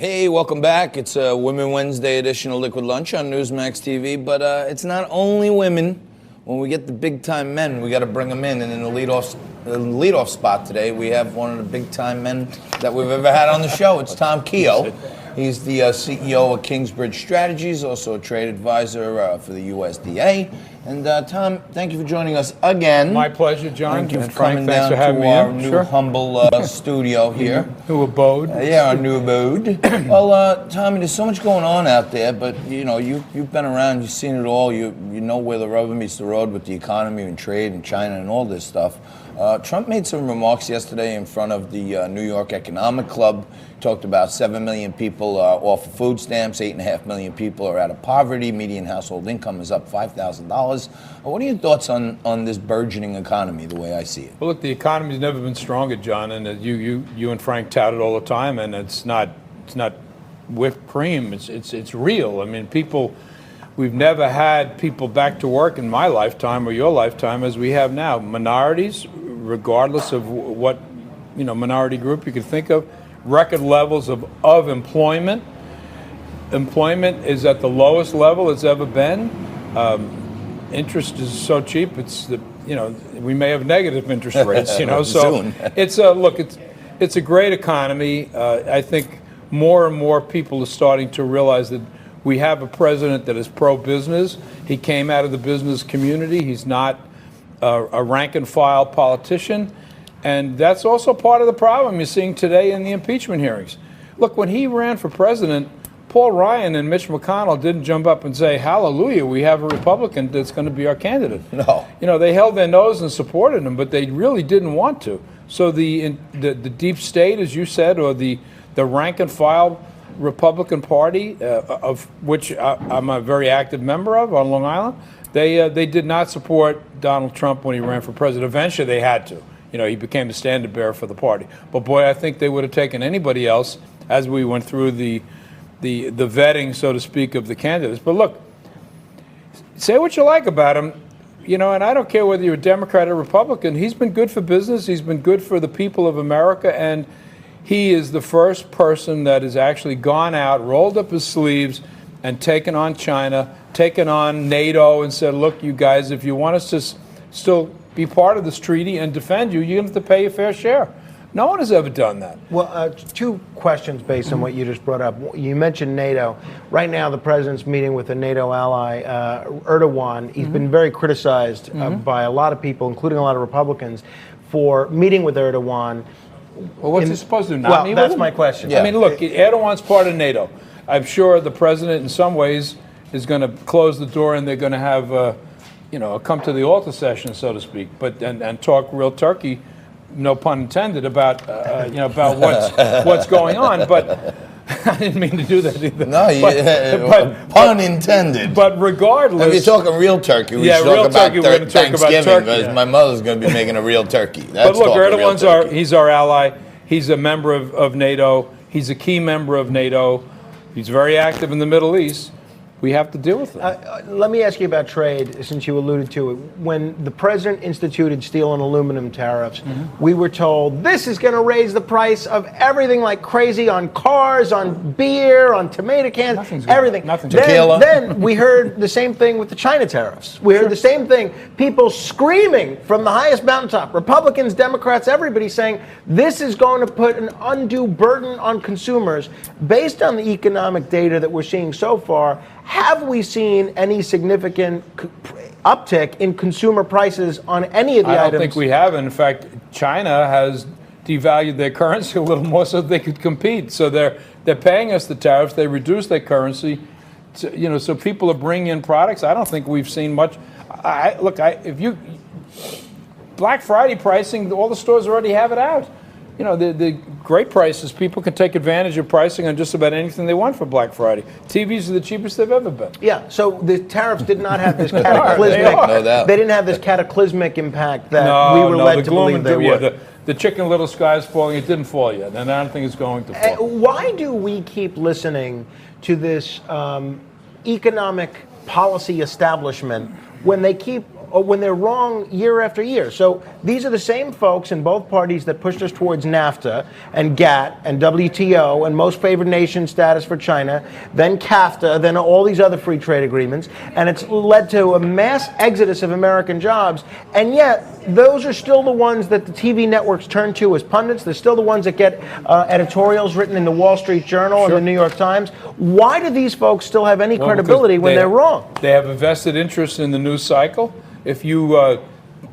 Hey, welcome back. It's a Women Wednesday edition of Liquid Lunch on Newsmax TV, but it's not only women. When we get the big-time men, we got to bring them in. And in the leadoff spot today, we have one of the big-time men that we've ever had on the show. It's Tom Kehoe. He's the CEO of Kingsbridge Strategies, also a trade advisor for the USDA. And Tom, thank you for joining us again. My pleasure, John. Thank you for Frank, coming down to our new humble studio here. New abode. Yeah, our new abode. Well, Tommy, there's so much going on out there, but you know, you've been around, you've seen it all. You know where the rubber meets the road with the economy and trade and China and all this stuff. Trump made some remarks yesterday in front of the New York Economic Club. Talked about 7 million people off of food stamps, 8.5 million people are out of poverty, median household income is up $5,000. What are your thoughts on this burgeoning economy, the way I see it? Well, look, the economy's never been stronger, John, and you and Frank tout it all the time, and it's not whipped cream. It's real. I mean, we've never had people back to work in my lifetime or your lifetime as we have now. Minorities, regardless of what minority group you could think of, record levels of employment. Employment is at the lowest level it's ever been. Interest is so cheap. We may have negative interest rates. So soon. It's a great economy. I think more and more people are starting to realize that we have a president that is pro-business. He came out of the business community. He's not a rank-and-file politician. And that's also part of the problem you're seeing today in the impeachment hearings. Look, when he ran for president, Paul Ryan and Mitch McConnell didn't jump up and say, hallelujah, we have a Republican that's going to be our candidate. No. They held their nose and supported him, but they really didn't want to. So the deep state, as you said, or the rank-and-file Republican Party, of which I'm a very active member of on Long Island, they did not support Donald Trump when he ran for president. Eventually they had to. He became the standard bearer for the party. But boy, I think they would have taken anybody else as we went through the vetting, so to speak, of the candidates. But look, say what you like about him, and I don't care whether you're a Democrat or Republican. He's been good for business. He's been good for the people of America. And he is the first person that has actually gone out, rolled up his sleeves, and taken on China, taken on NATO, and said, look, you guys, if you want us to still be part of this treaty and defend you, you're going to have to pay a fair share. No one has ever done that. Well, two questions based on what you just brought up. You mentioned NATO. Right now, the president's meeting with a NATO ally, Erdogan. He's been very criticized by a lot of people, including a lot of Republicans, for meeting with Erdogan. Well, what's he supposed to do? Not meet with him? That's my question. Yeah. I mean, look, Erdogan's part of NATO. I'm sure the president, in some ways, is going to close the door, and they're going to have a come to the altar session, so to speak, but and talk real turkey, no pun intended, about what's going on. But I didn't mean to do that either. No, pun intended. But regardless, if you're talking real turkey, we should talk about Thanksgiving, because my mother's going to be making a real turkey. But look, Erdogan's he's our ally. He's a member of NATO. He's a key member of NATO. He's very active in the Middle East. We have to deal with it. Let me ask you about trade, since you alluded to it. When the president instituted steel and aluminum tariffs, we were told this is going to raise the price of everything like crazy, on cars, on beer, on tomato cans, everything. Then we heard the same thing with the China tariffs. We heard the same thing. People screaming from the highest mountaintop, Republicans, Democrats, everybody saying this is going to put an undue burden on consumers. Based on the economic data that we're seeing so far, have we seen any significant uptick in consumer prices on any of the items? I don't think we have. In fact, China has devalued their currency a little more so they could compete. So they're paying us the tariffs. They reduce their currency. So people are bringing in products. I don't think we've seen much. Black Friday pricing, all the stores already have it out. The great prices, people can take advantage of pricing on just about anything they want for Black Friday. TVs are the cheapest they've ever been. Yeah, so the tariffs did not have this cataclysmic, they didn't have this cataclysmic impact that we were led to believe they would. The Chicken Little sky is falling, it didn't fall yet, and I don't think it's going to fall. Why do we keep listening to this economic policy establishment when they keep when they're wrong year after year. So these are the same folks in both parties that pushed us towards NAFTA and GATT and WTO and most favored nation status for China, then CAFTA, then all these other free trade agreements, and it's led to a mass exodus of American jobs. And yet, those are still the ones that the TV networks turn to as pundits. They're still the ones that get editorials written in the Wall Street Journal and the New York Times. Why do these folks still have any credibility when they're wrong? They have a vested interest in the news cycle. If you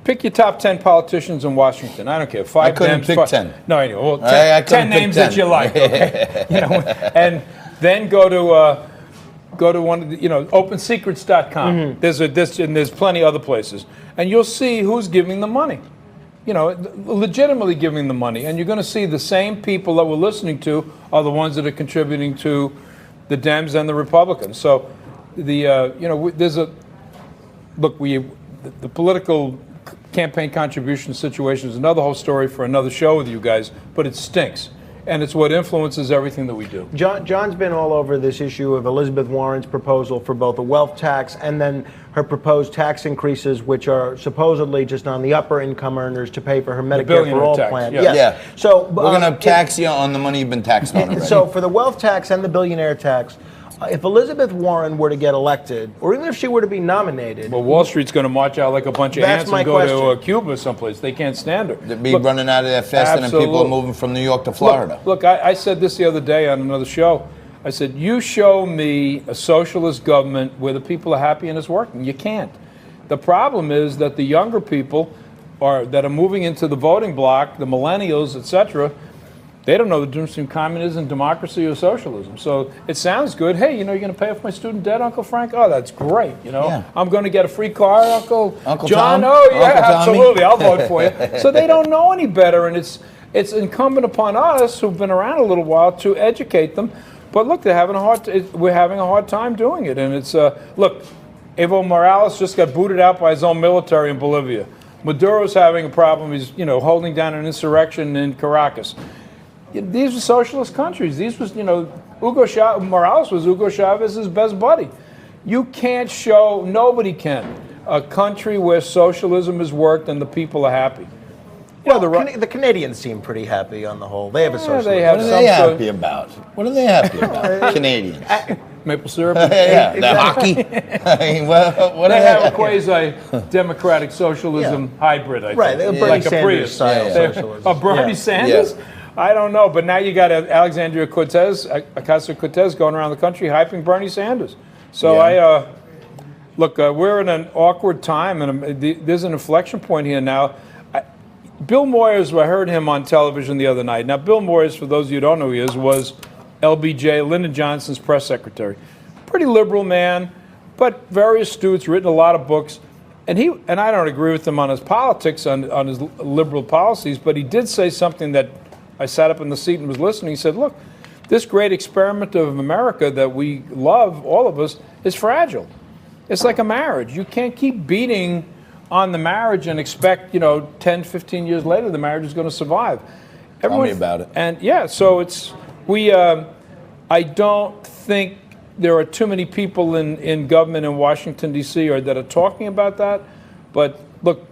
pick your top 10 politicians in Washington, I don't care. I couldn't pick 10. No, anyway, well, 10, I 10 names 10. That you like, okay? And then go to one of the, opensecrets.com. Mm-hmm. There's plenty other places. And you'll see who's giving the money. Legitimately giving the money. And you're going to see the same people that we're listening to are the ones that are contributing to the Dems and the Republicans. So there's a look. The political campaign contribution situation is another whole story for another show with you guys. But it stinks, and it's what influences everything that we do. John's been all over this issue of Elizabeth Warren's proposal for both a wealth tax and then her proposed tax increases, which are supposedly just on the upper income earners to pay for her Medicare for All plan. Yeah. So we're going to tax you on the money you've been taxed on already. So for the wealth tax and the billionaire tax, if Elizabeth Warren were to get elected, or even if she were to be nominated... Well, Wall Street's going to march out like a bunch of ants and go to Cuba someplace. They can't stand her. They'd be running out of there faster than people are moving from New York to Florida. Look, I said this the other day on another show. I said, you show me a socialist government where the people are happy and it's working. You can't. The problem is that the younger people that are moving into the voting bloc, the millennials, etc., they don't know the difference between communism, democracy, or socialism. So it sounds good. Hey, you're going to pay off my student debt, Uncle Frank? Oh, that's great. I'm going to get a free car, Uncle John. Tom? Oh, yeah, Uncle absolutely. I'll vote for you. So they don't know any better, and it's incumbent upon us who've been around a little while to educate them. But look, we're having a hard time doing it. And it's look, Evo Morales just got booted out by his own military in Bolivia. Maduro's having a problem. He's holding down an insurrection in Caracas. These were socialist countries. These was, Morales was Hugo Chavez's best buddy. You can't show, nobody can, a country where socialism has worked and the people are happy. Well, the Canadians seem pretty happy on the whole. They have a socialism. What are they happy about? What are they happy about? Canadians. Maple syrup? Yeah, the hockey. They have a quasi-democratic socialism hybrid, I think. Right, they're Bernie Sanders style socialism. Bernie Sanders? Yeah. I don't know, but now you got Alexandria Ocasio-Cortez going around the country hyping Bernie Sanders. So look, we're in an awkward time, and there's an inflection point here now. Bill Moyers, I heard him on television the other night. Now, Bill Moyers, for those of you who don't know who he is, was LBJ, Lyndon Johnson's press secretary. Pretty liberal man, but very astute, written a lot of books. And I don't agree with him on his politics, on his liberal policies, but he did say something that I sat up in the seat and was listening. He said, look, this great experiment of America that we love, all of us, is fragile. It's like a marriage. You can't keep beating on the marriage and expect, 10, 15 years later, the marriage is going to survive. Tell me about it. And so I don't think there are too many people in government in Washington, D.C. that are talking about that. But look,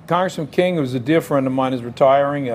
Congressman King, who's a dear friend of mine, is retiring.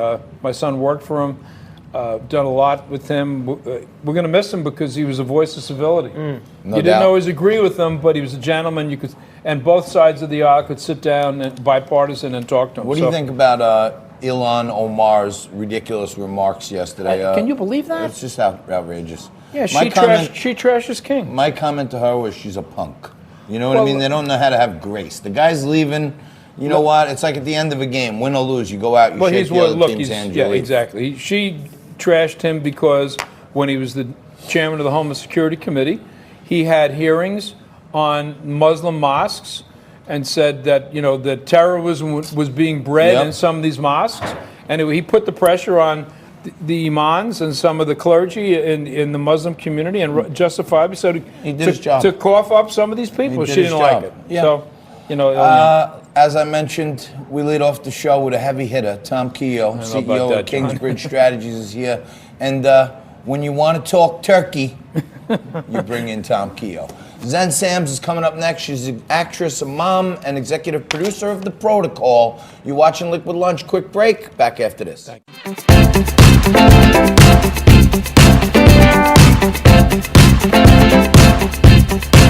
My son worked for him, done a lot with him. We're going to miss him because he was a voice of civility. No you didn't always agree with him, but he was a gentleman. And both sides of the aisle could sit down and bipartisan and talk to him. What do you think about Ilhan Omar's ridiculous remarks yesterday? Can you believe that? It's just outrageous. Yeah, she trashes King. My comment to her was she's a punk. You know what I mean? They don't know how to have grace. The guy's leaving. You know what? It's like at the end of a game, win or lose, you go out, you shake the other team's hand. Yeah, exactly. She trashed him because when he was the chairman of the Homeland Security Committee, he had hearings on Muslim mosques and said that that terrorism was being bred in some of these mosques, and he put the pressure on the imams and some of the clergy in the Muslim community, and justifiably so to cough up some of these people. She didn't like it. Yeah. So as I mentioned, we lead off the show with a heavy hitter. Tom Kehoe, CEO of Kingsbridge Strategies, is here. And when you want to talk turkey, you bring in Tom Kehoe. Zen Sams is coming up next. She's an actress, a mom, and executive producer of The Protocol. You're watching Liquid Lunch. Quick break. Back after this. Thank you.